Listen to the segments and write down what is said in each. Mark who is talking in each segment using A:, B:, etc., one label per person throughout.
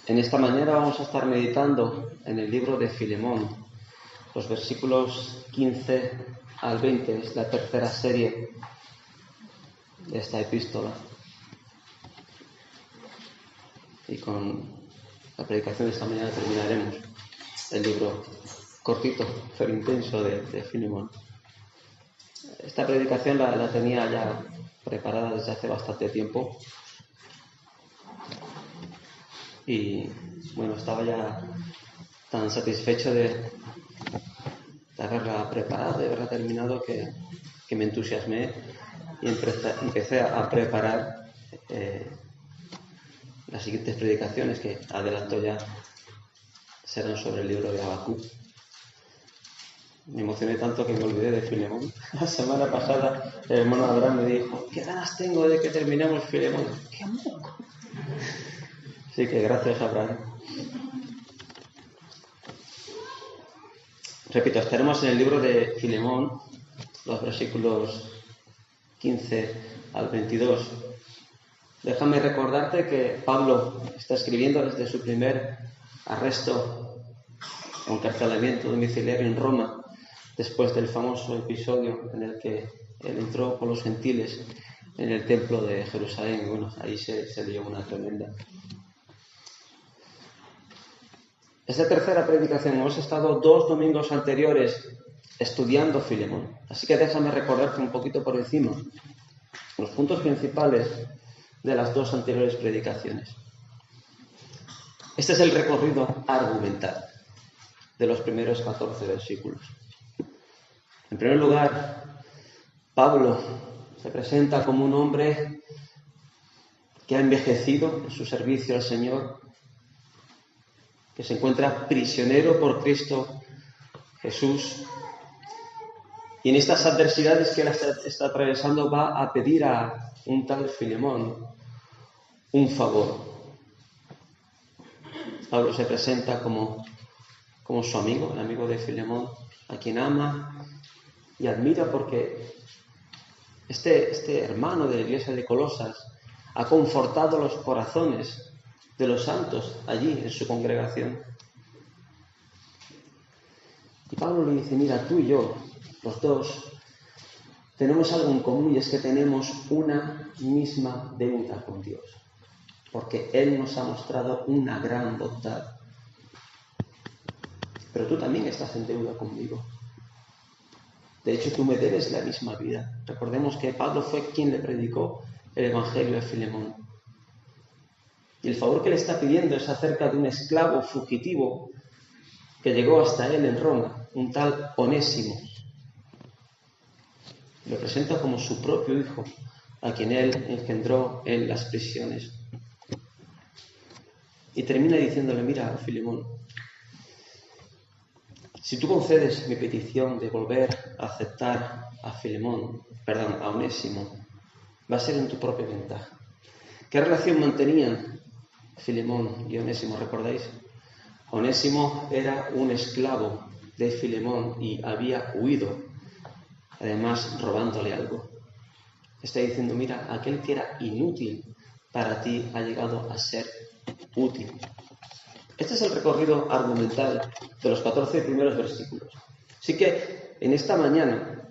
A: En esta mañana vamos a estar meditando en el libro de Filemón, los versículos 15 al 20, es la tercera serie de esta epístola. Y con la predicación de esta mañana terminaremos el libro cortito, pero intenso de Filemón. Esta predicación la tenía ya preparada desde hace bastante tiempo. Y bueno, estaba ya tan satisfecho de haberla preparado, de haberla terminado, que me entusiasmé y empecé a preparar las siguientes predicaciones, que adelanto ya serán sobre el libro de Habacuc. Me emocioné tanto que me olvidé de Filemón. La semana pasada el hermano Abraham me dijo: ¿qué ganas tengo de que terminemos Filemón? ¡Qué moco! Así que gracias, Abraham. Repito, estaremos en el libro de Filemón, los versículos 15 al 22. Déjame recordarte que Pablo está escribiendo desde su primer arresto o encarcelamiento domiciliario en Roma, después del famoso episodio en el que él entró con los gentiles en el templo de Jerusalén. Bueno, ahí se dio una tremenda. Esta tercera predicación hemos estado 2 domingos anteriores estudiando Filemón, así que déjame recordarte un poquito por encima los puntos principales de las 2 anteriores predicaciones. Este es el recorrido argumental de los primeros 14 versículos. En primer lugar, Pablo se presenta como un hombre que ha envejecido en su servicio al Señor, que se encuentra prisionero por Cristo Jesús, y en estas adversidades que él está atravesando va a pedir a un tal Filemón un favor. Pablo se presenta como su amigo, el amigo de Filemón, a quien ama y admira porque este hermano de la iglesia de Colosas ha confortado los corazones de los santos allí en su congregación. Y Pablo le dice: mira, tú y yo, los dos, tenemos algo en común, y es que tenemos una misma deuda con Dios, porque Él nos ha mostrado una gran bondad. Pero tú también estás en deuda conmigo. De hecho, tú me debes la misma vida. Recordemos que Pablo fue quien le predicó el Evangelio a Filemón. Y el favor que le está pidiendo es acerca de un esclavo fugitivo que llegó hasta él en Roma, un tal Onésimo. Lo presenta como su propio hijo, a quien él engendró en las prisiones. Y termina diciéndole: mira, Filemón, si tú concedes mi petición de volver a aceptar a Onésimo, va a ser en tu propia ventaja. ¿Qué relación mantenían Filemón y Onésimo? ¿Recordáis? Onésimo era un esclavo de Filemón y había huido, además robándole algo. Está diciendo: mira, aquel que era inútil para ti ha llegado a ser útil. Este es el recorrido argumental de los 14 primeros versículos. Así que en esta mañana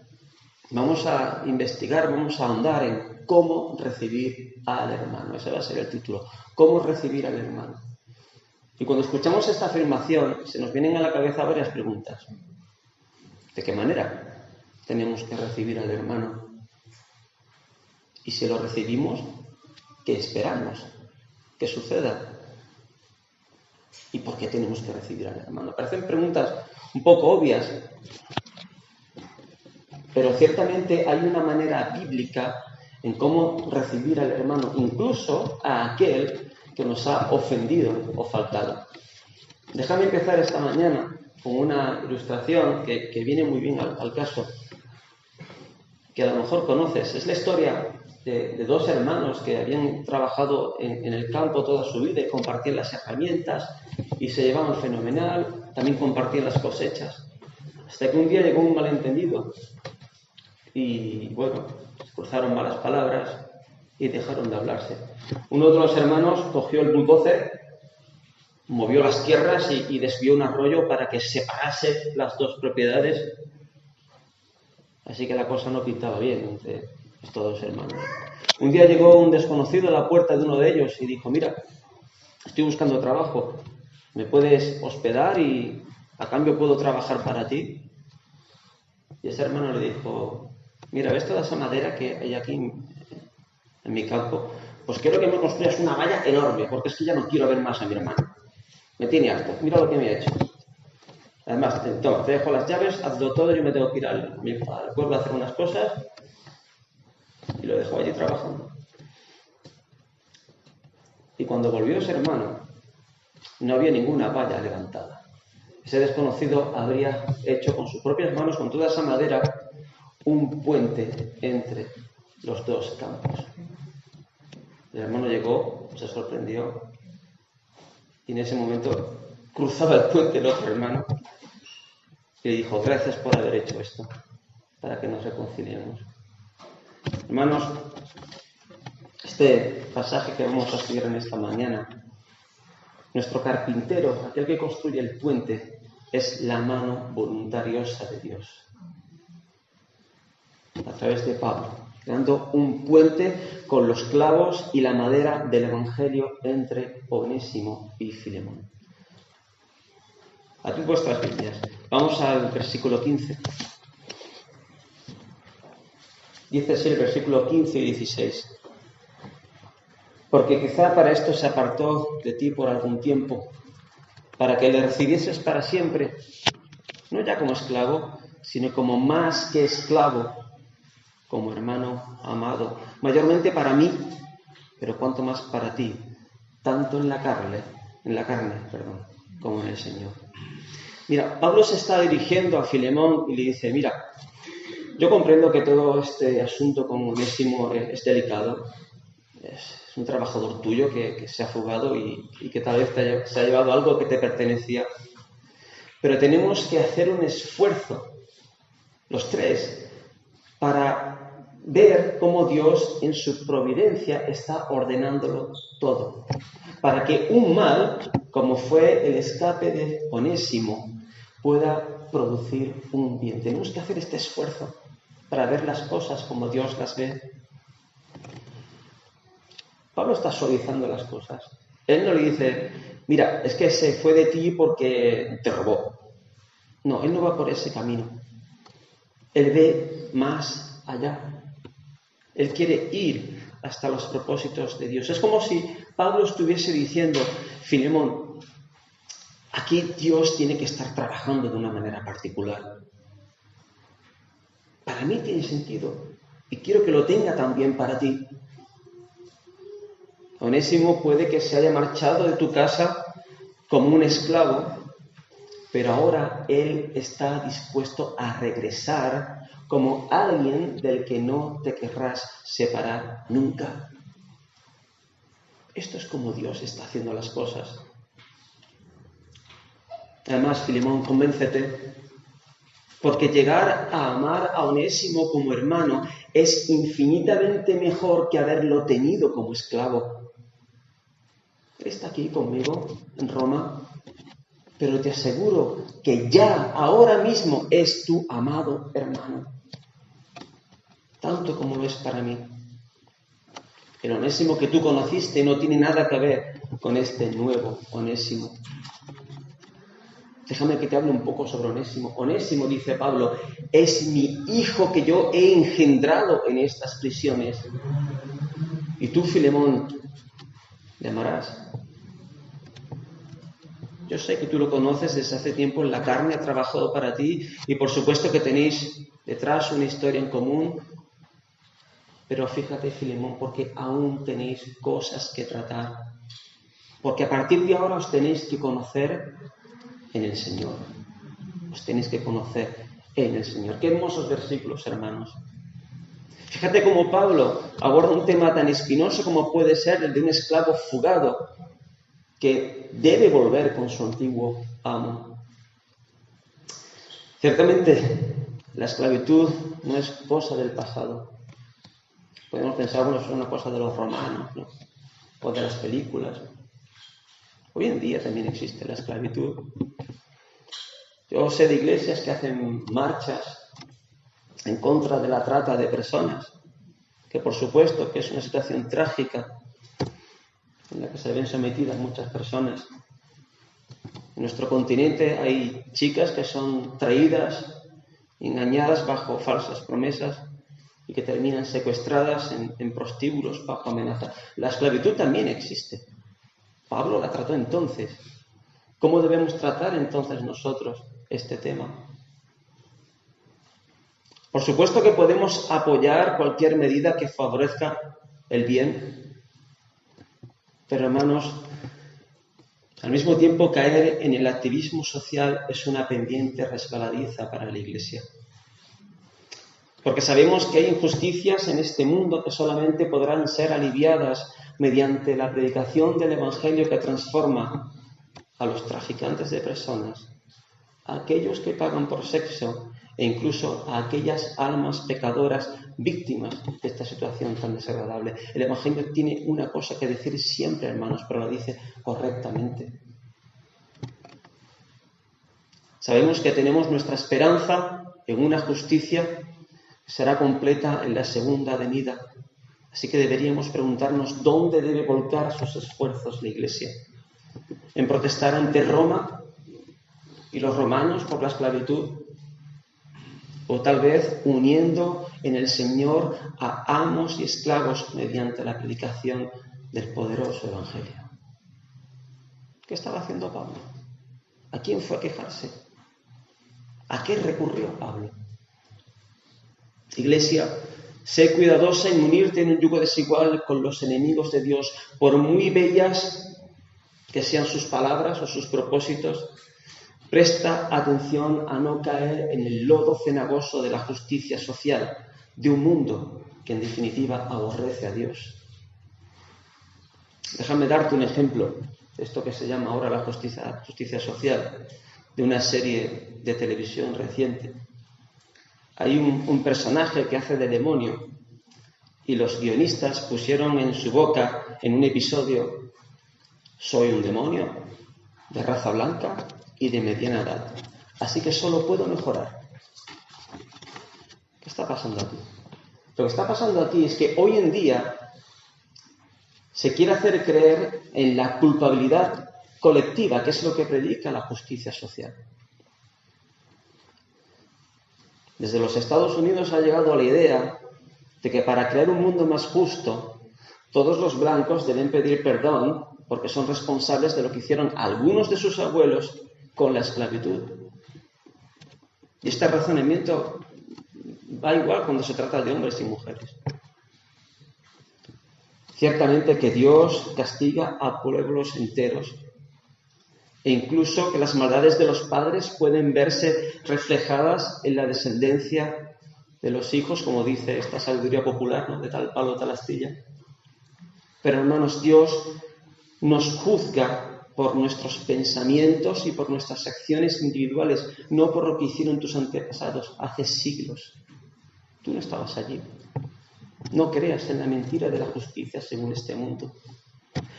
A: vamos a investigar, vamos a ahondar en cómo recibir al hermano. Ese va a ser el título: cómo recibir al hermano. Y cuando escuchamos esta afirmación, se nos vienen a la cabeza varias preguntas. ¿De qué manera tenemos que recibir al hermano? Y si lo recibimos, ¿qué esperamos que suceda? ¿Y por qué tenemos que recibir al hermano? Parecen preguntas un poco obvias, pero ciertamente hay una manera bíblica en cómo recibir al hermano, incluso a aquel que nos ha ofendido o faltado. Déjame empezar esta mañana con una ilustración que viene muy bien al caso, que a lo mejor conoces. Es la historia de 2 hermanos que habían trabajado en el campo toda su vida y compartían las herramientas y se llevaban fenomenal, también compartían las cosechas, hasta que un día llegó un malentendido y bueno, se cruzaron malas palabras y dejaron de hablarse. Uno de los hermanos cogió el bulldozer movió las tierras y desvió un arroyo para que separase las dos propiedades. Así que la cosa no pintaba bien entre estos dos hermanos. Un día llegó un desconocido a la puerta de uno de ellos y dijo: mira, estoy buscando trabajo, ¿me puedes hospedar y a cambio puedo trabajar para ti? Y ese hermano le dijo: mira, ¿ves toda esa madera que hay aquí en mi campo? Pues quiero que me construyas una valla enorme, porque es que ya no quiero ver más a mi hermano. Me tiene harto, mira lo que me ha hecho. Además, toma, te dejo las llaves, hazlo todo, yo me tengo que ir al pueblo a hacer unas cosas. Y lo dejó allí trabajando. Y cuando volvió ese hermano, no había ninguna valla levantada. Ese desconocido habría hecho con sus propias manos, con toda esa madera, un puente entre los dos campos. El hermano llegó, se sorprendió, y en ese momento cruzaba el puente el otro hermano y le dijo: gracias por haber hecho esto, para que nos reconciliemos. Hermanos, este pasaje que vamos a estudiar en esta mañana, nuestro carpintero, aquel que construye el puente, es la mano voluntariosa de Dios. A través de Pablo, creando un puente con los clavos y la madera del Evangelio entre Onésimo y Filemón. Abrid vuestras Biblias. Vamos al versículo 15. Dice así el versículo 15 y 16. Porque quizá para esto se apartó de ti por algún tiempo, para que le recibieses para siempre, no ya como esclavo, sino como más que esclavo, como hermano amado, mayormente para mí, pero cuanto más para ti, tanto en la carne, como en el Señor. Mira, Pablo se está dirigiendo a Filemón y le dice: mira, yo comprendo que todo este asunto con Onésimo es delicado. Es un trabajador tuyo que se ha fugado y que tal vez se ha llevado algo que te pertenecía. Pero tenemos que hacer un esfuerzo, los tres, para ver cómo Dios en su providencia está ordenándolo todo. Para que un mal, como fue el escape de Onésimo, pueda producir un bien. Tenemos que hacer este esfuerzo para ver las cosas como Dios las ve. Pablo está suavizando las cosas. Él no le dice: mira, es que se fue de ti porque te robó. No, él no va por ese camino. Él ve más allá. Él quiere ir hasta los propósitos de Dios. Es como si Pablo estuviese diciendo: Filemón, aquí Dios tiene que estar trabajando de una manera particular. Para mí tiene sentido y quiero que lo tenga también para ti. Onésimo puede que se haya marchado de tu casa como un esclavo, pero ahora él está dispuesto a regresar como alguien del que no te querrás separar nunca. Esto es como Dios está haciendo las cosas. Además, Filemón, convéncete, porque llegar a amar a Onésimo como hermano es infinitamente mejor que haberlo tenido como esclavo. Él está aquí conmigo en Roma, pero te aseguro que ya, ahora mismo, es tu amado hermano, tanto como lo es para mí. El Onésimo que tú conociste no tiene nada que ver con este nuevo Onésimo. Déjame que te hable un poco sobre Onésimo. Onésimo, dice Pablo, es mi hijo que yo he engendrado en estas prisiones. Y tú, Filemón, le amarás. Yo sé que tú lo conoces desde hace tiempo en la carne, ha trabajado para ti y por supuesto que tenéis detrás una historia en común. Pero fíjate, Filemón, porque aún tenéis cosas que tratar. Porque a partir de ahora os tenéis que conocer en el Señor. Os tenéis que conocer en el Señor. Qué hermosos versículos, hermanos. Fíjate cómo Pablo aborda un tema tan espinoso como puede ser el de un esclavo fugado que debe volver con su antiguo amo. Ciertamente, la esclavitud no es cosa del pasado. Podemos pensar, bueno, eso es una cosa de los romanos, ¿no? O de las películas. Hoy en día también existe la esclavitud. Yo sé de iglesias que hacen marchas en contra de la trata de personas, que por supuesto que es una situación trágica en la que se ven sometidas muchas personas. En nuestro continente hay chicas que son traídas, engañadas bajo falsas promesas y que terminan secuestradas en prostíbulos bajo amenaza. La esclavitud también existe. Pablo la trató entonces. ¿Cómo debemos tratar entonces nosotros este tema? Por supuesto que podemos apoyar cualquier medida que favorezca el bien, pero hermanos, al mismo tiempo caer en el activismo social es una pendiente resbaladiza para la Iglesia. Porque sabemos que hay injusticias en este mundo que solamente podrán ser aliviadas mediante la predicación del Evangelio que transforma a los traficantes de personas, a aquellos que pagan por sexo e incluso a aquellas almas pecadoras víctimas de esta situación tan desagradable. El Evangelio tiene una cosa que decir siempre, hermanos, pero la dice correctamente. Sabemos que tenemos nuestra esperanza en una justicia que será completa en la segunda venida. Así que deberíamos preguntarnos dónde debe volcar sus esfuerzos la Iglesia. ¿En protestar ante Roma y los romanos por la esclavitud? O tal vez uniendo en el Señor a amos y esclavos mediante la predicación del poderoso Evangelio. ¿Qué estaba haciendo Pablo? ¿A quién fue a quejarse? ¿A qué recurrió Pablo? Iglesia, sé cuidadosa en unirte en un yugo desigual con los enemigos de Dios, por muy bellas que sean sus palabras o sus propósitos. Presta atención a no caer en el lodo cenagoso de la justicia social, de un mundo que en definitiva aborrece a Dios. Déjame darte un ejemplo de esto que se llama ahora la justicia social, de una serie de televisión reciente. Hay un personaje que hace de demonio y los guionistas pusieron en su boca en un episodio: soy un demonio de raza blanca y de mediana edad, así que solo puedo mejorar. ¿Qué está pasando aquí? Lo que está pasando aquí es que hoy en día se quiere hacer creer en la culpabilidad colectiva, que es lo que predica la justicia social. Desde los Estados Unidos ha llegado a la idea de que para crear un mundo más justo, todos los blancos deben pedir perdón porque son responsables de lo que hicieron algunos de sus abuelos con la esclavitud. Y este razonamiento va igual cuando se trata de hombres y mujeres. Ciertamente que Dios castiga a pueblos enteros e incluso que las maldades de los padres pueden verse reflejadas en la descendencia de los hijos, como dice esta sabiduría popular, ¿no? De tal palo, tal astilla. Pero hermanos, Dios nos juzga por nuestros pensamientos y por nuestras acciones individuales, no por lo que hicieron tus antepasados hace siglos. Tú no estabas allí. No creas en la mentira de la justicia según este mundo.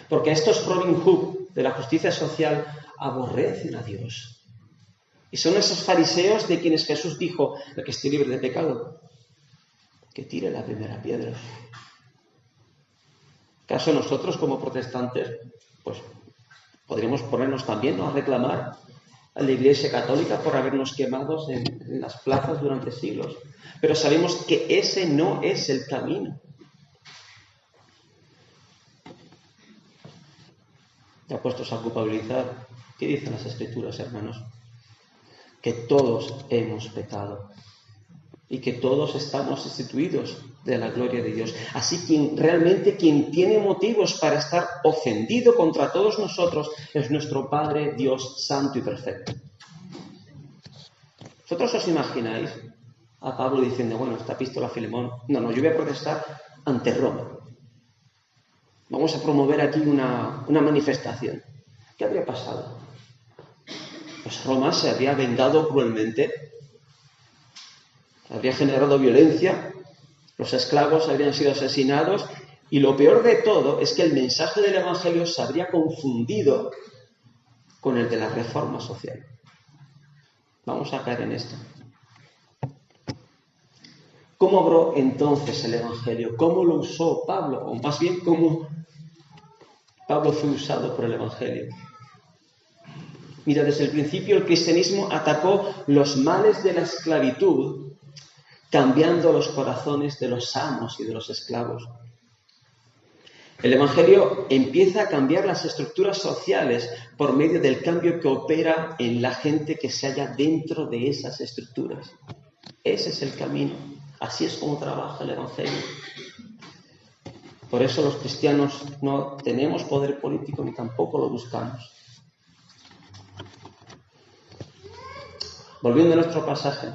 A: Porque estos Robin Hood de la justicia social aborrecen a Dios. Y son esos fariseos de quienes Jesús dijo: el que esté libre de pecado, que tire la primera piedra. ¿Acaso nosotros como protestantes, pues podríamos ponernos también, ¿no?, a reclamar a la Iglesia Católica por habernos quemado en las plazas durante siglos? Pero sabemos que ese no es el camino. Ya puestos a culpabilizar, ¿qué dicen las Escrituras, hermanos? Que todos hemos pecado y que todos estamos destituidos de la gloria de Dios. Así que realmente quien tiene motivos para estar ofendido contra todos nosotros es nuestro Padre Dios santo y perfecto. ¿Vosotros os imagináis a Pablo diciendo: bueno, esta epístola a Filemón, no, yo voy a protestar ante Roma? Vamos a promover aquí una manifestación. ¿Qué habría pasado? Pues Roma se habría vengado cruelmente, habría generado violencia, los esclavos habrían sido asesinados y lo peor de todo es que el mensaje del Evangelio se habría confundido con el de la reforma social. Vamos a caer en esto. ¿Cómo obró entonces el Evangelio? ¿Cómo lo usó Pablo? O más bien, ¿cómo Pablo fue usado por el Evangelio? Mira, desde el principio el cristianismo atacó los males de la esclavitud, cambiando los corazones de los amos y de los esclavos. El Evangelio empieza a cambiar las estructuras sociales por medio del cambio que opera en la gente que se halla dentro de esas estructuras. Ese es el camino. Así es como trabaja el Evangelio. Por eso los cristianos no tenemos poder político ni tampoco lo buscamos. Volviendo a nuestro pasaje,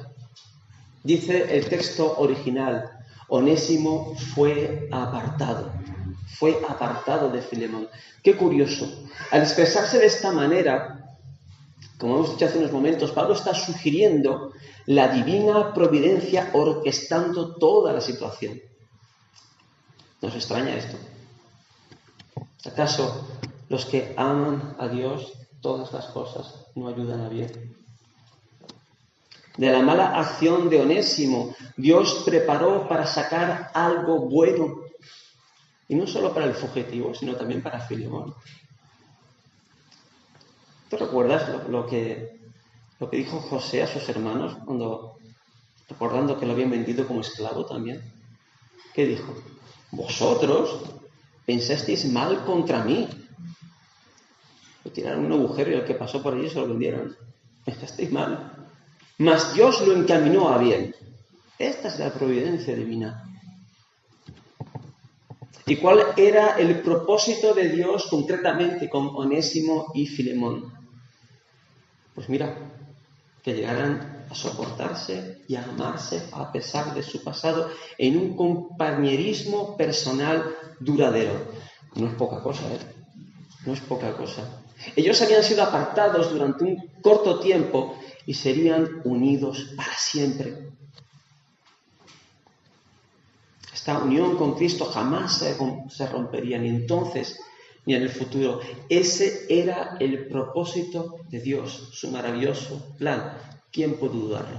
A: dice el texto original: Onésimo fue apartado de Filemón. Qué curioso. Al expresarse de esta manera, como hemos dicho hace unos momentos, Pablo está sugiriendo la divina providencia orquestando toda la situación. ¿Nos extraña esto? ¿Acaso los que aman a Dios, todas las cosas no ayudan a bien? De la mala acción de Onésimo, Dios preparó para sacar algo bueno. Y no solo para el fugitivo, sino también para Filemón. ¿Te recuerdas lo que dijo José a sus hermanos recordando que lo habían vendido como esclavo también? ¿Qué dijo? Vosotros pensasteis mal contra mí. Lo tiraron en un agujero y el que pasó por allí se lo vendieron. Pensasteis mal. Mas Dios lo encaminó a bien. Esta es la providencia divina. ¿Y cuál era el propósito de Dios concretamente con Onésimo y Filemón? Pues mira, que llegaran a soportarse y a amarse a pesar de su pasado en un compañerismo personal duradero. No es poca cosa, No es poca cosa. Ellos habían sido apartados durante un corto tiempo y serían unidos para siempre. Esta unión con Cristo jamás se rompería, ni entonces ni en el futuro. Ese era el propósito de Dios, su maravilloso plan. ¿Quién puede dudarlo?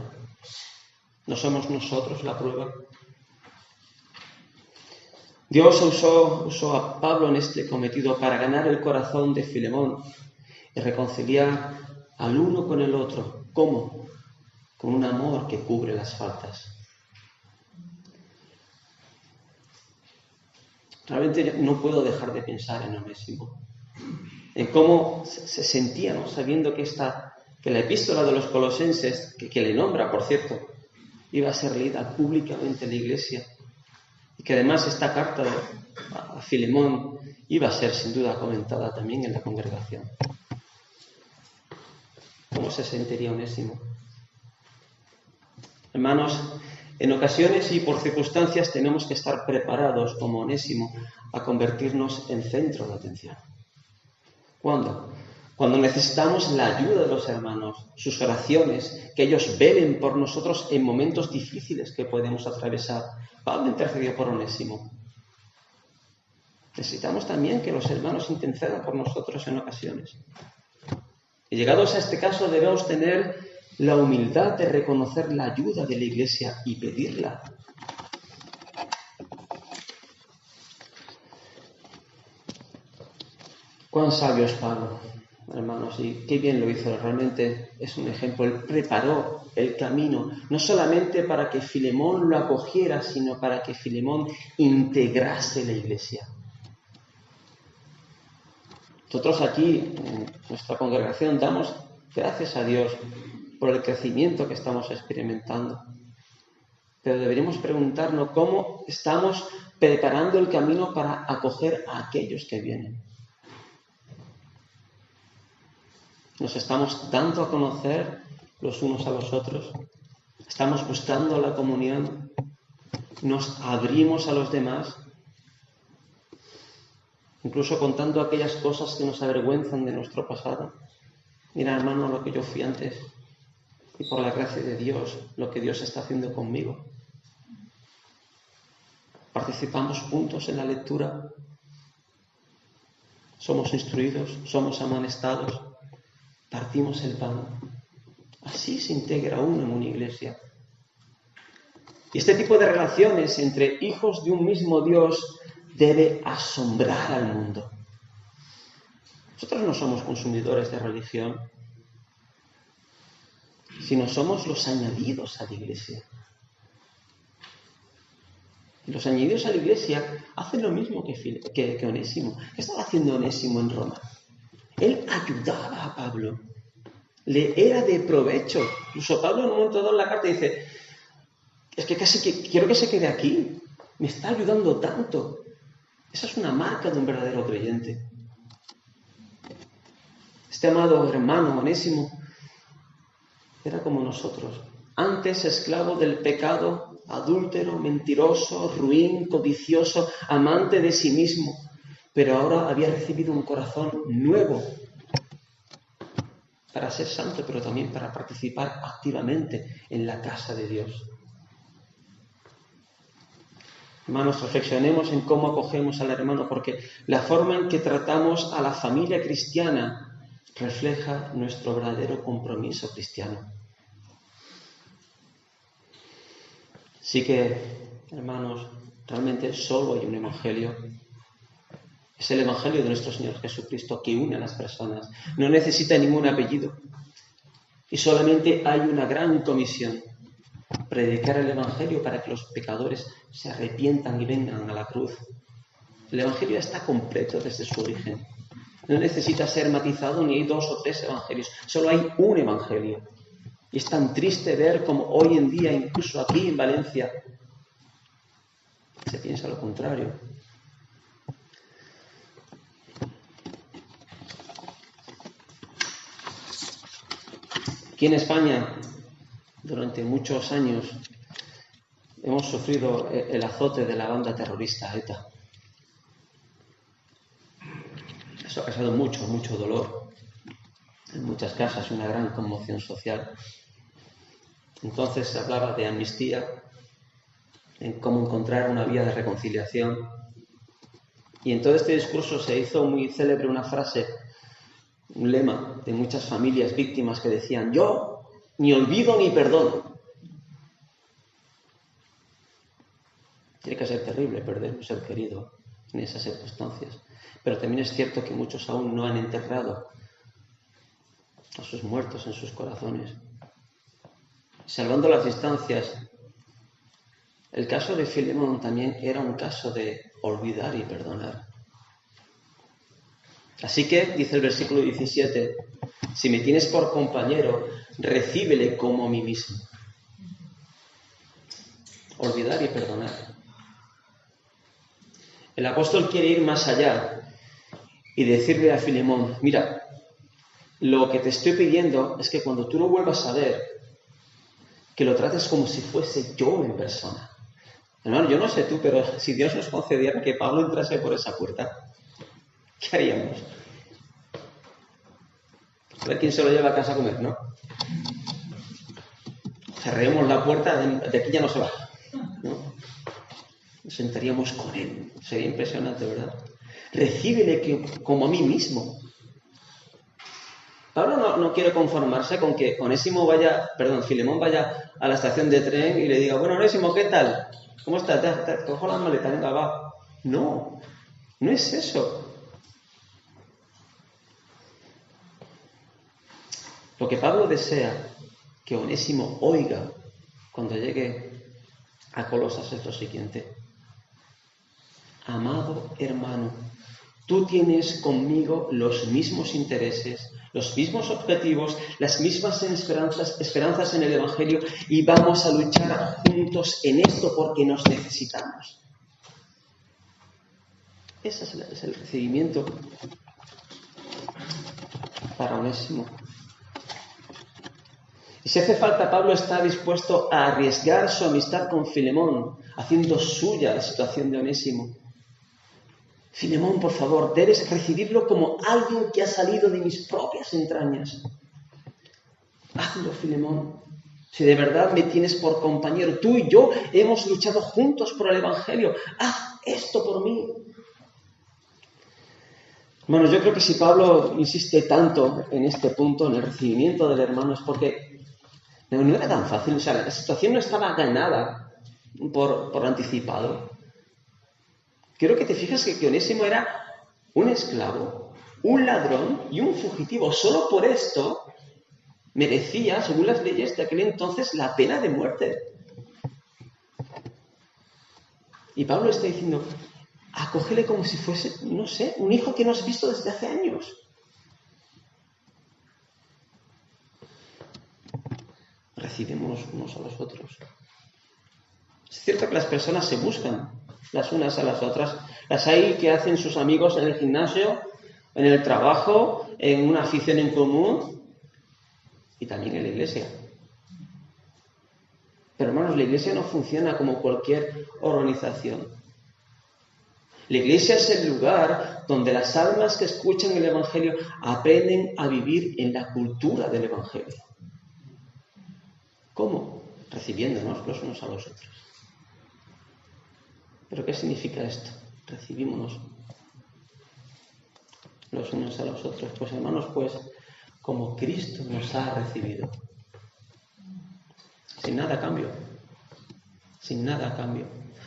A: ¿No somos nosotros la prueba? Dios usó a Pablo en este cometido para ganar el corazón de Filemón y reconciliar al uno con el otro. ¿Cómo? Con un amor que cubre las faltas. Realmente no puedo dejar de pensar en Onésimo, en cómo se sentía, ¿no? Sabiendo que la epístola de los Colosenses, que le nombra, por cierto, iba a ser leída públicamente en la iglesia, y que además esta carta a Filemón iba a ser sin duda comentada también en la congregación. ¿Cómo se sentiría Onésimo? Hermanos, en ocasiones y por circunstancias tenemos que estar preparados, como Onésimo, a convertirnos en centro de atención. ¿Cuándo? Cuando necesitamos la ayuda de los hermanos, sus oraciones, que ellos velen por nosotros en momentos difíciles que podemos atravesar. Pablo intercedió por Onésimo. Necesitamos también que los hermanos intercedan por nosotros en ocasiones. Y llegados a este caso debemos tener la humildad de reconocer la ayuda de la Iglesia y pedirla. Cuán sabio es Pablo, hermanos, y qué bien lo hizo. Realmente es un ejemplo. Él preparó el camino, no solamente para que Filemón lo acogiera, sino para que Filemón integrase la Iglesia. Nosotros aquí, en nuestra congregación, damos gracias a Dios por el crecimiento que estamos experimentando. Pero deberíamos preguntarnos cómo estamos preparando el camino para acoger a aquellos que vienen. ¿Nos estamos dando a conocer los unos a los otros? ¿Estamos buscando la comunión? ¿Nos abrimos a los demás? Incluso contando aquellas cosas que nos avergüenzan de nuestro pasado. Mira, hermano, lo que yo fui antes. Y por la gracia de Dios, lo que Dios está haciendo conmigo. Participamos juntos en la lectura. Somos instruidos, somos amonestados. partimos el pan. Así se integra uno en una iglesia. Y este tipo de relaciones entre hijos de un mismo Dios debe asombrar al mundo. Nosotros no somos consumidores de religión, sino somos los añadidos a la iglesia. Y los añadidos a la iglesia hacen lo mismo que Onésimo. ¿Qué estaba haciendo Onésimo en Roma? Él ayudaba a Pablo. Le era de provecho. Incluso Pablo en un momento dado en la carta dice, es que casi que quiero que se quede aquí. Me está ayudando tanto. Esa es una marca de un verdadero creyente. Este amado hermano Onésimo era como nosotros. Antes esclavo del pecado, adúltero, mentiroso, ruin, codicioso, amante de sí mismo. Pero ahora había recibido un corazón nuevo para ser santo, pero también para participar activamente en la casa de Dios. Hermanos, reflexionemos en cómo acogemos al hermano, porque la forma en que tratamos a la familia cristiana refleja nuestro verdadero compromiso cristiano. Así que, hermanos, realmente solo hay un evangelio. Es el evangelio de nuestro Señor Jesucristo que une a las personas. No necesita ningún apellido. Y solamente hay una gran comisión: predicar el evangelio para que los pecadores se arrepientan y vengan a la cruz. El evangelio está completo desde su origen. No necesita ser matizado ni hay 2 o 3 evangelios. Solo hay un evangelio. Y es tan triste ver como hoy en día, incluso aquí en Valencia, se piensa lo contrario. Aquí en España, durante muchos años, hemos sufrido el azote de la banda terrorista ETA. Eso ha causado mucho dolor en muchas casas, una gran conmoción social. Entonces se hablaba de amnistía, en cómo encontrar una vía de reconciliación. Y en todo este discurso se hizo muy célebre una frase, un lema de muchas familias víctimas que decían: yo ni olvido ni perdono. Tiene que ser terrible perder un ser querido en esas circunstancias. Pero también es cierto que muchos aún no han enterrado a sus muertos en sus corazones. Salvando las distancias, el caso de Filemón también era un caso de olvidar y perdonar. Así que, dice el versículo 17, si me tienes por compañero, recíbele como a mí mismo. Olvidar y perdonar. El apóstol quiere ir más allá y decirle a Filemón: mira, lo que te estoy pidiendo es que cuando tú lo vuelvas a ver, que lo trates como si fuese yo en persona. Hermano, yo no sé tú, pero si Dios nos concediera que Pablo entrase por esa puerta, ¿qué haríamos? A ver quién se lo lleva a casa a comer, ¿no? Cerremos la puerta, de aquí ya no se va, ¿no? Nos sentaríamos con él. Sería impresionante, ¿verdad? Recíbele como a mí mismo. Pablo no quiere conformarse con que Filemón vaya a la estación de tren y le diga: bueno, Onésimo, ¿qué tal? ¿Cómo estás? Te cojo las maletas, venga, va. No es eso. Lo que Pablo desea que Onésimo oiga cuando llegue a Colosas es lo siguiente: amado hermano, tú tienes conmigo los mismos intereses, los mismos objetivos, las mismas esperanzas en el Evangelio, y vamos a luchar juntos en esto porque nos necesitamos. Ese es el recibimiento para Onésimo. Y si hace falta, Pablo está dispuesto a arriesgar su amistad con Filemón, haciendo suya la situación de Onésimo. Filemón, por favor, debes recibirlo como alguien que ha salido de mis propias entrañas. Hazlo, Filemón. Si de verdad me tienes por compañero, tú y yo hemos luchado juntos por el Evangelio. Haz esto por mí. Bueno, yo creo que si Pablo insiste tanto en este punto, en el recibimiento del hermano, es porque no era tan fácil. O sea, la situación no estaba ganada por anticipado. Quiero que te fijas que Onésimo era un esclavo, un ladrón y un fugitivo. Solo por esto merecía, según las leyes de aquel entonces, la pena de muerte. Y Pablo está diciendo, acógele como si fuese, no sé, un hijo que no has visto desde hace años. Recibimos unos a los otros. Es cierto que las personas se buscan las unas a las otras. Las hay que hacen sus amigos en el gimnasio, en el trabajo, en una afición en común y también en la iglesia. Pero hermanos, la iglesia no funciona como cualquier organización. La iglesia es el lugar donde las almas que escuchan el Evangelio aprenden a vivir en la cultura del Evangelio. ¿Cómo? Recibiéndonos los unos a los otros. ¿Pero qué significa esto? Recibímonos los unos a los otros. Pues hermanos, pues como Cristo nos ha recibido. Sin nada a cambio. Sin nada a cambio.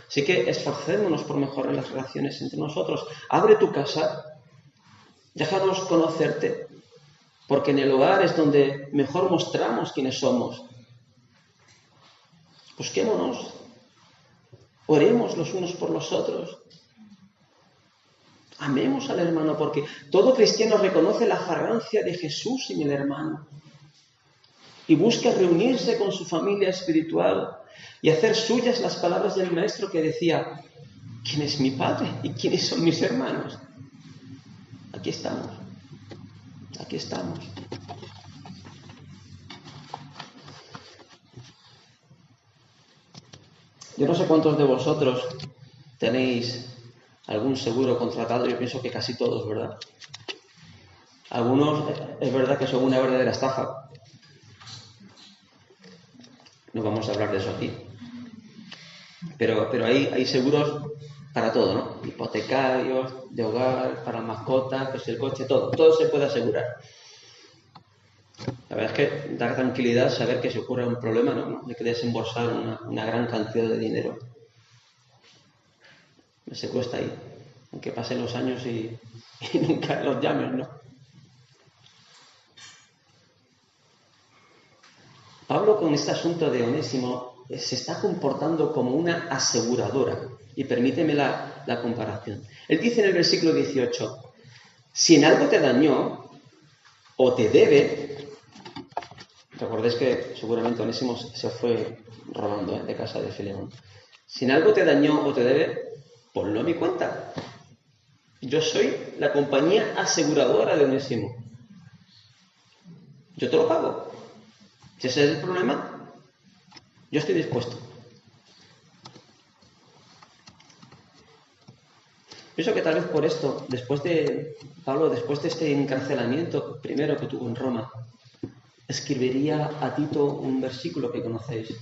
A: Así que esforcémonos por mejorar las relaciones entre nosotros. Abre tu casa. Déjanos conocerte. Porque en el hogar es donde mejor mostramos quiénes somos. Busquémonos. Oremos los unos por los otros. Amemos al hermano, porque todo cristiano reconoce la fragancia de Jesús en el hermano y busca reunirse con su familia espiritual y hacer suyas las palabras del Maestro que decía, ¿quién es mi Padre y quiénes son mis hermanos? Aquí estamos, aquí estamos. Yo no sé cuántos de vosotros tenéis algún seguro contratado, yo pienso que casi todos, ¿verdad? Algunos es verdad que son una verdadera estafa. No vamos a hablar de eso aquí. Pero hay seguros para todo, ¿no? Hipotecarios, de hogar, para mascotas, pues el coche, todo se puede asegurar. La verdad es que da tranquilidad saber que si ocurre un problema, ¿no? Hay que desembolsar una gran cantidad de dinero. Se cuesta ahí, aunque pasen los años y nunca los llamen, ¿no? Pablo con este asunto de Onésimo se está comportando como una aseguradora. Y permíteme la comparación. Él dice en el versículo 18, si en algo te dañó o te debe, recordéis que seguramente Onésimo se fue robando de casa de Filemón. Si en algo te dañó o te debe, ponlo a mi cuenta. Yo soy la compañía aseguradora de Onésimo. Yo te lo pago. Si ese es el problema, yo estoy dispuesto. Pienso que tal vez por esto, después de este encarcelamiento primero que tuvo en Roma, escribiría a Tito un versículo que conocéis.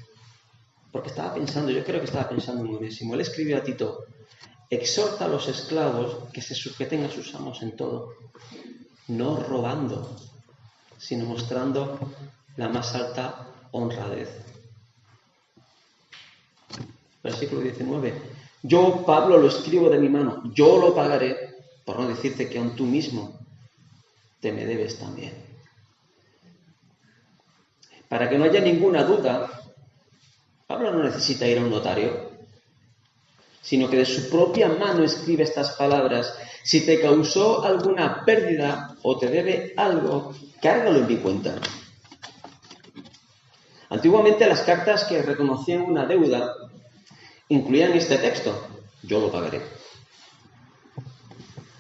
A: Porque yo creo que estaba pensando en Onésimo. Él escribió a Tito, exhorta a los esclavos que se sujeten a sus amos en todo, no robando, sino mostrando la más alta honradez. Versículo 19. Yo, Pablo, lo escribo de mi mano, yo lo pagaré, por no decirte que aun tú mismo te me debes también. Para que no haya ninguna duda, Pablo no necesita ir a un notario, sino que de su propia mano escribe estas palabras. Si te causó alguna pérdida o te debe algo, cárgalo en mi cuenta. Antiguamente las cartas que reconocían una deuda incluían este texto, yo lo pagaré.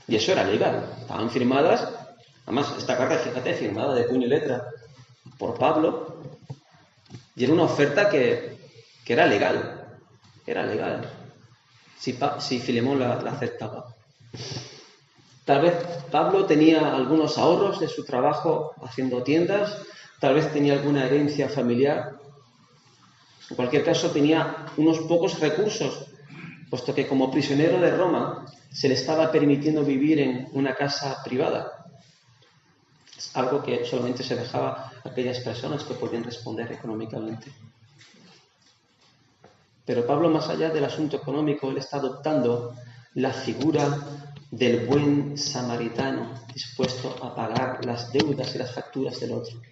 A: Y eso era legal, estaban firmadas, además esta carta, fíjate, firmada de puño y letra por Pablo, y era una oferta que era legal, si Filemón la aceptaba. Tal vez Pablo tenía algunos ahorros de su trabajo haciendo tiendas, tal vez tenía alguna herencia familiar. En cualquier caso, tenía unos pocos recursos puesto que como prisionero de Roma se le estaba permitiendo vivir en una casa privada. Es algo que solamente se dejaba a aquellas personas que podían responder económicamente. Pero Pablo, más allá del asunto económico, él está adoptando la figura del buen samaritano dispuesto a pagar las deudas y las facturas del otro.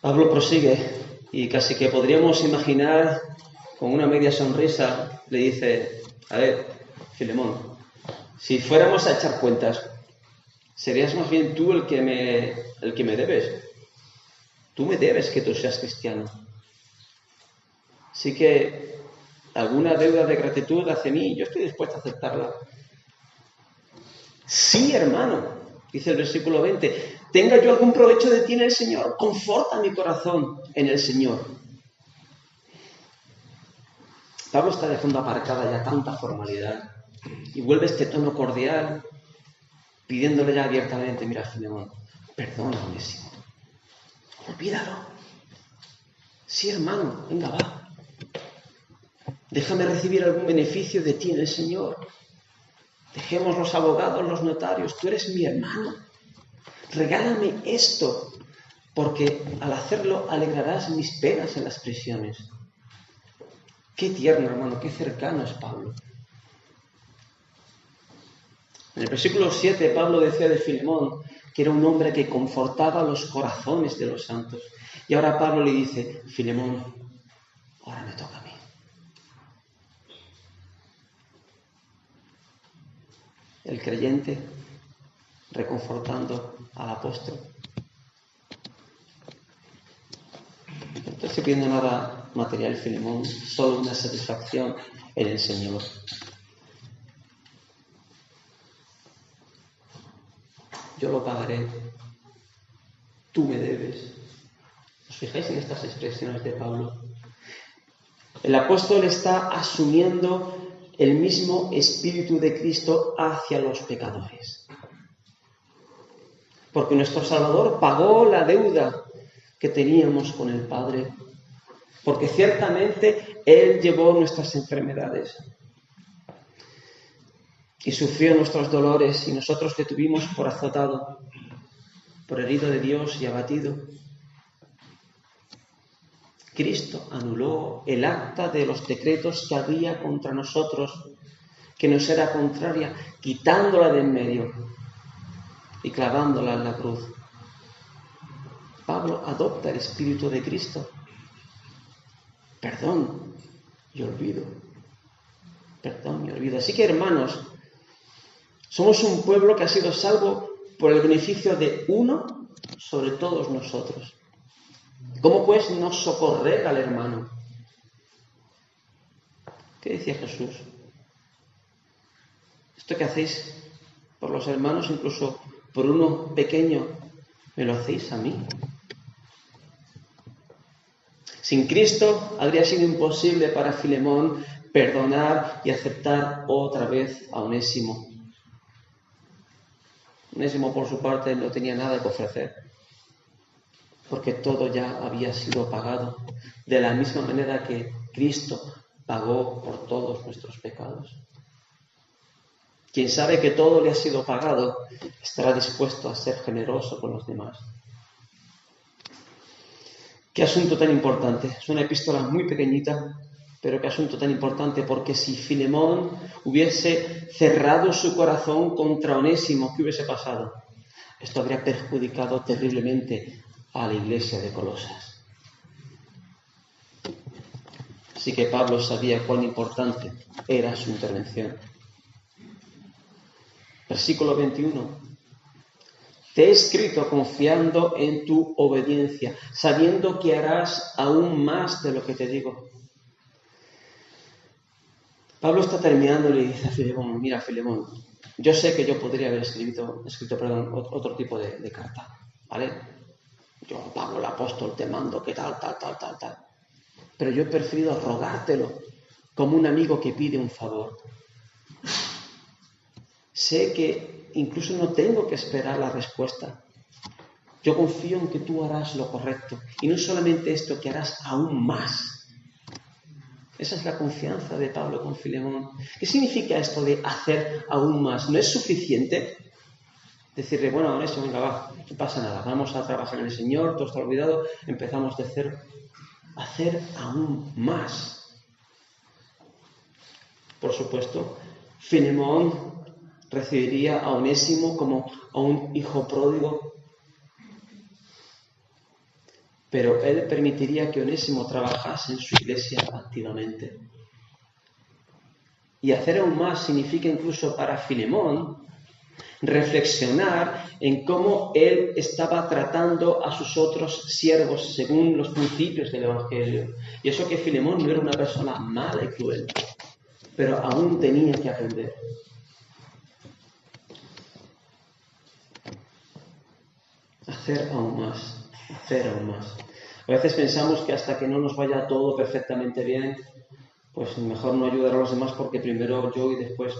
A: Pablo prosigue y casi que podríamos imaginar, con una media sonrisa, le dice: a ver, Filemón, si fuéramos a echar cuentas, serías más bien tú el que me debes. Tú me debes que tú seas cristiano. Así que alguna deuda de gratitud hacia mí, yo estoy dispuesto a aceptarla. Sí, hermano, dice el versículo 20, tenga yo algún provecho de ti en el Señor, conforta mi corazón en el Señor. Pablo está dejando aparcada ya tanta formalidad y vuelve este tono cordial, pidiéndole ya abiertamente: mira, Filemón, perdona, Onésimo, olvídalo. Sí, hermano, venga, va. Déjame recibir algún beneficio de ti en el Señor. Dejemos los abogados, los notarios, tú eres mi hermano. Regálame esto, porque al hacerlo alegrarás mis penas en las prisiones. Qué tierno, hermano, qué cercano es Pablo. En el versículo 7, Pablo decía de Filemón que era un hombre que confortaba los corazones de los santos. Y ahora Pablo le dice: Filemón, ahora me toca a mí. El creyente reconfortando al apóstol. No te estoy pidiendo nada material, Filemón, solo una satisfacción en el Señor. Yo lo pagaré, tú me debes. ¿Os fijáis en estas expresiones de Pablo? El apóstol está asumiendo el mismo espíritu de Cristo hacia los pecadores. Porque nuestro Salvador pagó la deuda que teníamos con el Padre. Porque ciertamente Él llevó nuestras enfermedades y sufrió nuestros dolores, y nosotros le tuvimos por azotado, por herido de Dios y abatido. Cristo anuló el acta de los decretos que había contra nosotros, que nos era contraria, quitándola de en medio y clavándola en la cruz. Pablo adopta el espíritu de Cristo. Perdón y olvido. Perdón y olvido. Así que, hermanos, somos un pueblo que ha sido salvo por el beneficio de uno sobre todos nosotros. ¿Cómo pues no socorrer al hermano? ¿Qué decía Jesús? Esto que hacéis por los hermanos, incluso por uno pequeño, ¿me lo hacéis a mí? Sin Cristo habría sido imposible para Filemón perdonar y aceptar otra vez a Onésimo. Onésimo, por su parte, no tenía nada que ofrecer, porque todo ya había sido pagado, de la misma manera que Cristo pagó por todos nuestros pecados. Quien sabe que todo le ha sido pagado, estará dispuesto a ser generoso con los demás. Qué asunto tan importante. Es una epístola muy pequeñita, pero qué asunto tan importante, porque si Filemón hubiese cerrado su corazón contra Onésimo, ¿qué hubiese pasado? Esto habría perjudicado terriblemente a la iglesia de Colosas. Así que Pablo sabía cuán importante era su intervención. Versículo 21. Te he escrito confiando en tu obediencia, sabiendo que harás aún más de lo que te digo. Pablo está terminando y le dice a Filemón: mira, Filemón, yo sé que yo podría haber escrito otro tipo de carta, ¿vale? Yo, Pablo el apóstol, te mando que tal. Pero yo he preferido rogártelo como un amigo que pide un favor. Sé que incluso no tengo que esperar la respuesta. Yo confío en que tú harás lo correcto. Y no solamente esto, que harás aún más. Esa es la confianza de Pablo con Filemón. ¿Qué significa esto de hacer aún más? ¿No es suficiente decirle, bueno, Onésimo, venga, va, no pasa nada, vamos a trabajar en el Señor, todo está olvidado, empezamos de cero? Hacer aún más. Por supuesto, Filemón recibiría a Onésimo como a un hijo pródigo, pero él permitiría que Onésimo trabajase en su iglesia activamente. Y hacer aún más significa incluso para Filemón reflexionar en cómo él estaba tratando a sus otros siervos según los principios del Evangelio. Y eso que Filemón no era una persona mala y cruel, pero aún tenía que aprender. Hacer aún más, hacer aún más. A veces pensamos que hasta que no nos vaya todo perfectamente bien, pues mejor no ayudar a los demás porque primero yo y después.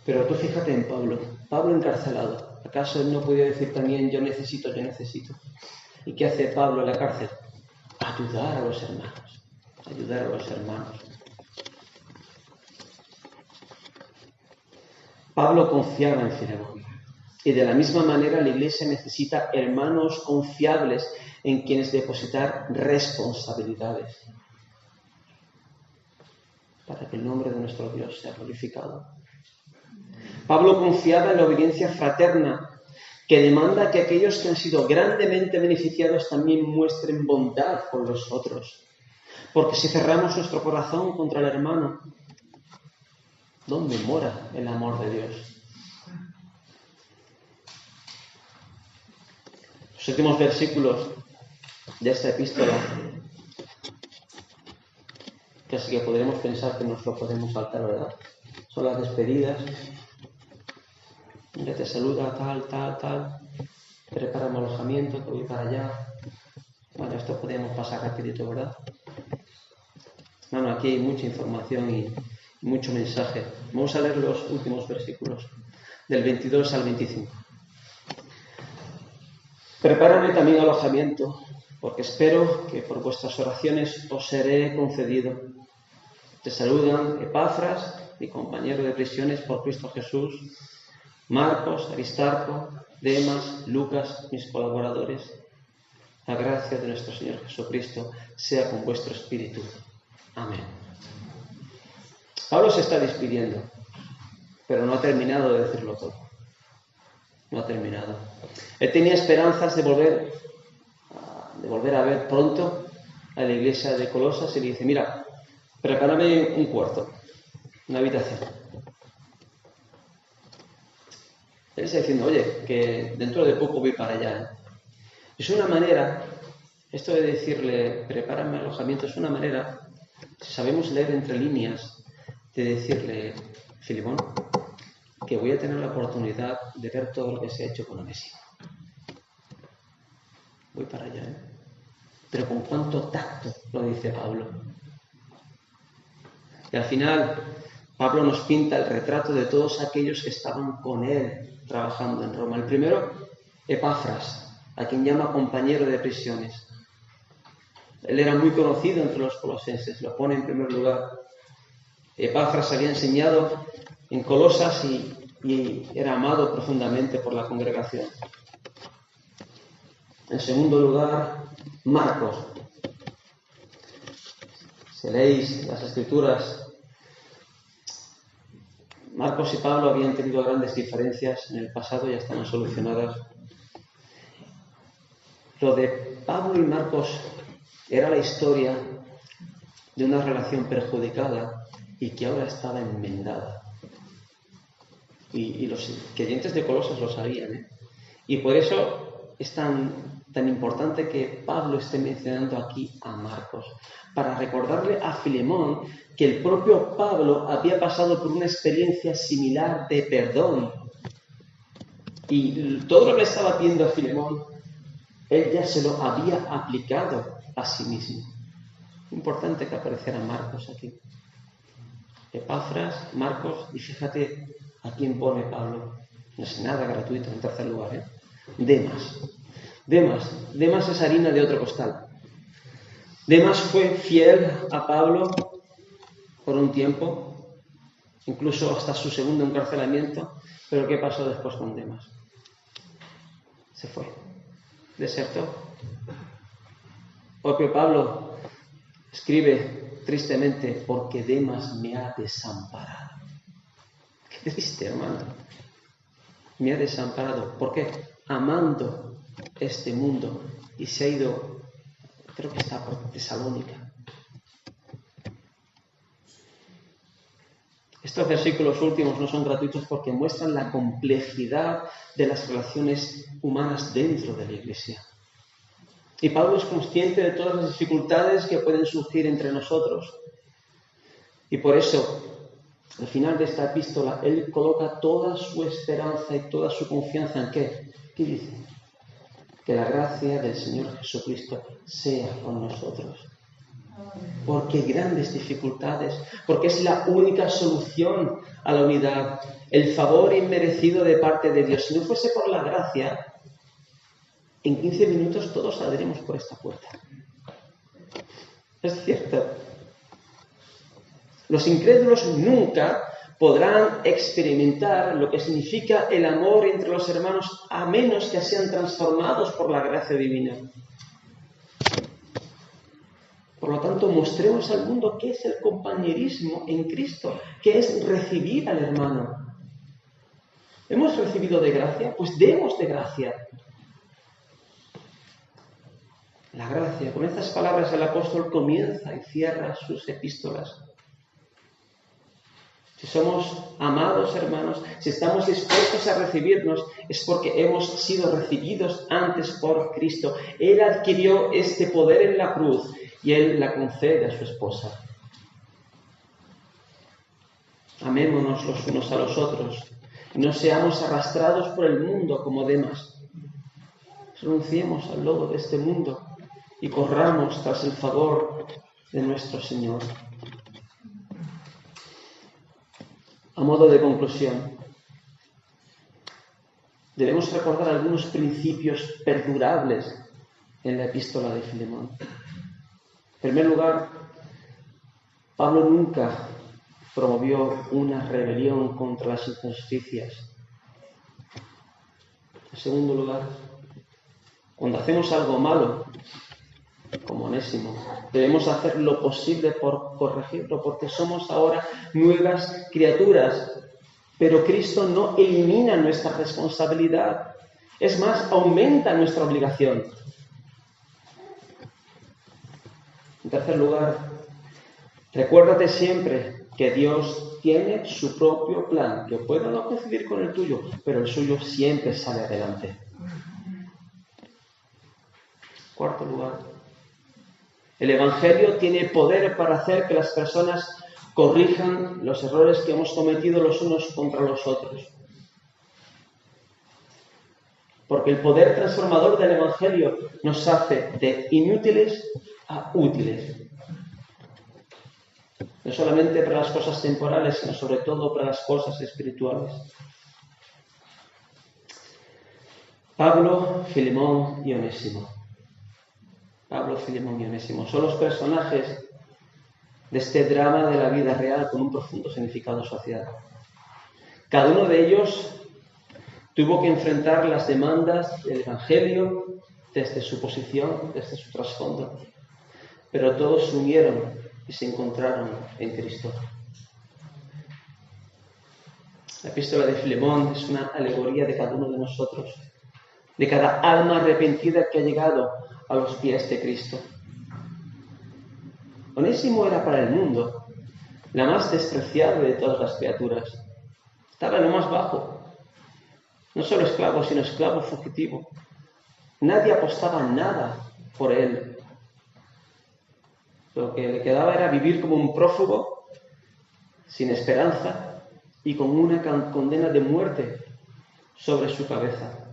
A: Pero tú fíjate en Pablo encarcelado. ¿Acaso él no podía decir también yo necesito, yo necesito? ¿Y qué hace Pablo en la cárcel? Ayudar a los hermanos, ayudar a los hermanos. Pablo confiaba en Filemón. Y de la misma manera la Iglesia necesita hermanos confiables en quienes depositar responsabilidades para que el nombre de nuestro Dios sea glorificado. Pablo confiaba en la obediencia fraterna, que demanda que aquellos que han sido grandemente beneficiados también muestren bondad con los otros. Porque si cerramos nuestro corazón contra el hermano, ¿dónde mora el amor de Dios? Los últimos versículos de esta epístola, casi que podremos pensar que nos lo podemos saltar, ¿verdad? Son las despedidas. Mira, te saluda tal, prepara mi alojamiento, que voy para allá. Bueno, esto podemos pasar rapidito, ¿verdad? Bueno, aquí hay mucha información y mucho mensaje. Vamos a leer los últimos versículos, del 22 al 25. Prepárame también alojamiento, porque espero que por vuestras oraciones os seré concedido. Te saludan Epafras, mi compañero de prisiones por Cristo Jesús, Marcos, Aristarco, Demas, Lucas, mis colaboradores. La gracia de nuestro Señor Jesucristo sea con vuestro espíritu. Amén. Pablo se está despidiendo, pero no ha terminado de decirlo todo. No ha terminado. Él tenía esperanzas de volver a ver pronto a la iglesia de Colosas y le dice, mira, prepárame un cuarto, una habitación. Él está diciendo, oye, que dentro de poco voy para allá. Es una manera, esto de decirle, prepárame alojamiento, es una manera, si sabemos leer entre líneas, de decirle, Filemón, que voy a tener la oportunidad de ver todo lo que se ha hecho con Onésimo. Voy para allá, ¿eh? Pero con cuánto tacto lo dice Pablo. Y al final, Pablo nos pinta el retrato de todos aquellos que estaban con él trabajando en Roma. El primero, Epafras, a quien llama compañero de prisiones. Él era muy conocido entre los colosenses, lo pone en primer lugar. Epafras había enseñado en Colosas y era amado profundamente por la congregación. En segundo lugar, Marcos. Si leéis las Escrituras, Marcos y Pablo habían tenido grandes diferencias en el pasado, ya están solucionadas. Lo de Pablo y Marcos era la historia de una relación perjudicada y que ahora estaba enmendada. Y los creyentes de Colosas lo sabían, ¿eh? Y por eso es tan importante que Pablo esté mencionando aquí a Marcos, para recordarle a Filemón que el propio Pablo había pasado por una experiencia similar de perdón. Y todo lo que estaba pidiendo a Filemón, él ya se lo había aplicado a sí mismo. Importante que apareciera Marcos aquí. Epafras, Marcos, y fíjate a quién pone Pablo. No es nada gratuito, en tercer lugar, ¿eh? Demas es harina de otro costal. Demas fue fiel a Pablo por un tiempo, incluso hasta su segundo encarcelamiento, pero ¿qué pasó después con Demas? Se fue, desertó. Propio Pablo escribe tristemente, porque Demas me ha desamparado. Qué triste, hermano. Me ha desamparado. ¿Por qué? Amando este mundo, y se ha ido, creo que está por Tesalónica. Estos versículos últimos no son gratuitos porque muestran la complejidad de las relaciones humanas dentro de la Iglesia. Y Pablo es consciente de todas las dificultades que pueden surgir entre nosotros. Y por eso, al final de esta epístola, él coloca toda su esperanza y toda su confianza ¿en qué? ¿Qué dice? Que la gracia del Señor Jesucristo sea con nosotros. Porque hay grandes dificultades, porque es la única solución a la unidad, el favor inmerecido de parte de Dios. Si no fuese por la gracia, en 15 minutos todos saldremos por esta puerta. Es cierto. Los incrédulos nunca podrán experimentar lo que significa el amor entre los hermanos a menos que sean transformados por la gracia divina. Por lo tanto, mostremos al mundo qué es el compañerismo en Cristo, qué es recibir al hermano. ¿Hemos recibido de gracia? Pues demos de gracia. La gracia, con estas palabras el apóstol comienza y cierra sus epístolas. Si somos amados hermanos, si estamos dispuestos a recibirnos, es porque hemos sido recibidos antes por Cristo. Él adquirió este poder en la cruz y Él la concede a su esposa. Amémonos los unos a los otros y no seamos arrastrados por el mundo como Demas. Renunciemos al lodo de este mundo y corramos tras el favor de nuestro Señor. A modo de conclusión, debemos recordar algunos principios perdurables en la epístola de Filemón. En primer lugar, Pablo nunca promovió una rebelión contra las injusticias. En segundo lugar, cuando hacemos algo malo, como Onésimo, debemos hacer lo posible por corregirlo, porque somos ahora nuevas criaturas. Pero Cristo no elimina nuestra responsabilidad. Es más, aumenta nuestra obligación. En tercer lugar, recuérdate siempre que Dios tiene su propio plan, que puede no coincidir con el tuyo, pero el suyo siempre sale adelante. Cuarto lugar, el Evangelio tiene poder para hacer que las personas corrijan los errores que hemos cometido los unos contra los otros. Porque el poder transformador del Evangelio nos hace de inútiles a útiles. No solamente para las cosas temporales, sino sobre todo para las cosas espirituales. Pablo, Filemón y Onésimo. Pablo, Filemón y Onésimo son los personajes de este drama de la vida real con un profundo significado social. Cada uno de ellos tuvo que enfrentar las demandas del Evangelio desde su posición, desde su trasfondo, pero todos se unieron y se encontraron en Cristo. La epístola de Filemón es una alegoría de cada uno de nosotros, de cada alma arrepentida que ha llegado a los pies de Cristo. Onésimo era para el mundo la más despreciable de todas las criaturas. Estaba en lo más bajo. No solo esclavo, sino esclavo fugitivo. Nadie apostaba nada por él. Lo que le quedaba era vivir como un prófugo, sin esperanza y con una condena de muerte sobre su cabeza.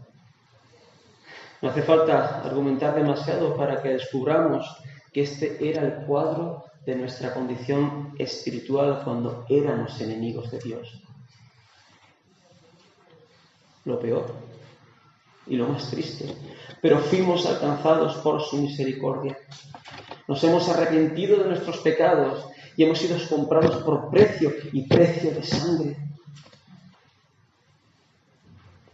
A: No hace falta argumentar demasiado para que descubramos que este era el cuadro de nuestra condición espiritual cuando éramos enemigos de Dios. Lo peor y lo más triste, pero fuimos alcanzados por su misericordia. Nos hemos arrepentido de nuestros pecados y hemos sido comprados por precio y precio de sangre.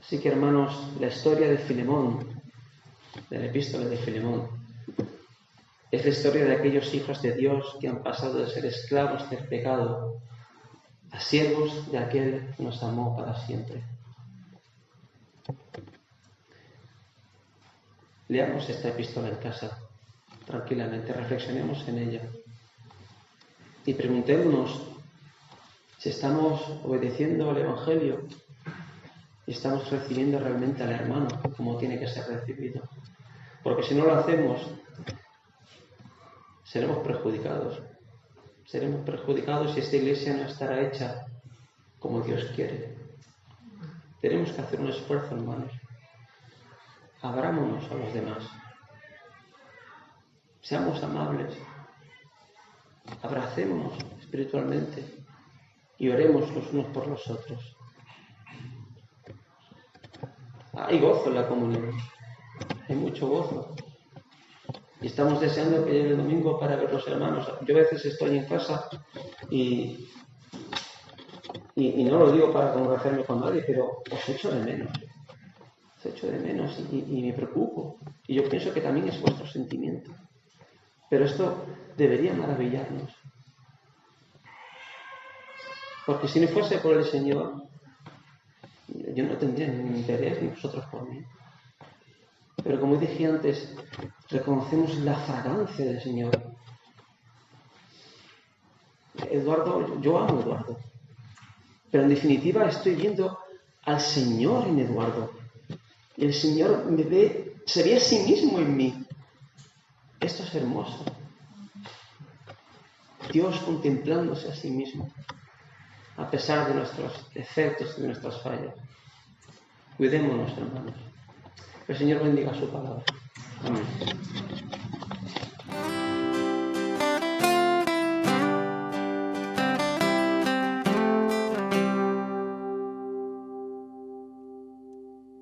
A: Así que, hermanos, la historia de Filemón, de la epístola de Filemón, es la historia de aquellos hijos de Dios que han pasado de ser esclavos del pecado a siervos de aquel que nos amó para siempre. Leamos esta epístola en casa, tranquilamente, reflexionemos en ella y preguntémonos si estamos obedeciendo al Evangelio y estamos recibiendo realmente al hermano como tiene que ser recibido. Porque si no lo hacemos, seremos perjudicados. Seremos perjudicados y esta iglesia no estará hecha como Dios quiere. Tenemos que hacer un esfuerzo, hermanos. Abrámonos a los demás. Seamos amables. Abracémonos espiritualmente y oremos los unos por los otros. Hay gozo en la comunión. Hay mucho gozo. Y estamos deseando que llegue el domingo para ver los hermanos. Yo a veces estoy en casa y no lo digo para congraciarme con nadie, pero os echo de menos. Os echo de menos y me preocupo. Y yo pienso que también es vuestro sentimiento. Pero esto debería maravillarnos. Porque si no fuese por el Señor, yo no tendría ningún interés, ni vosotros por mí. Pero como dije antes, reconocemos la fragancia del Señor. Eduardo, yo amo a Eduardo. Pero en definitiva estoy viendo al Señor en Eduardo. Y el Señor se ve a sí mismo en mí. Esto es hermoso. Dios contemplándose a sí mismo, a pesar de nuestros defectos y de nuestras fallas. Cuidémonos, hermanos. Que el Señor bendiga su palabra. Amén.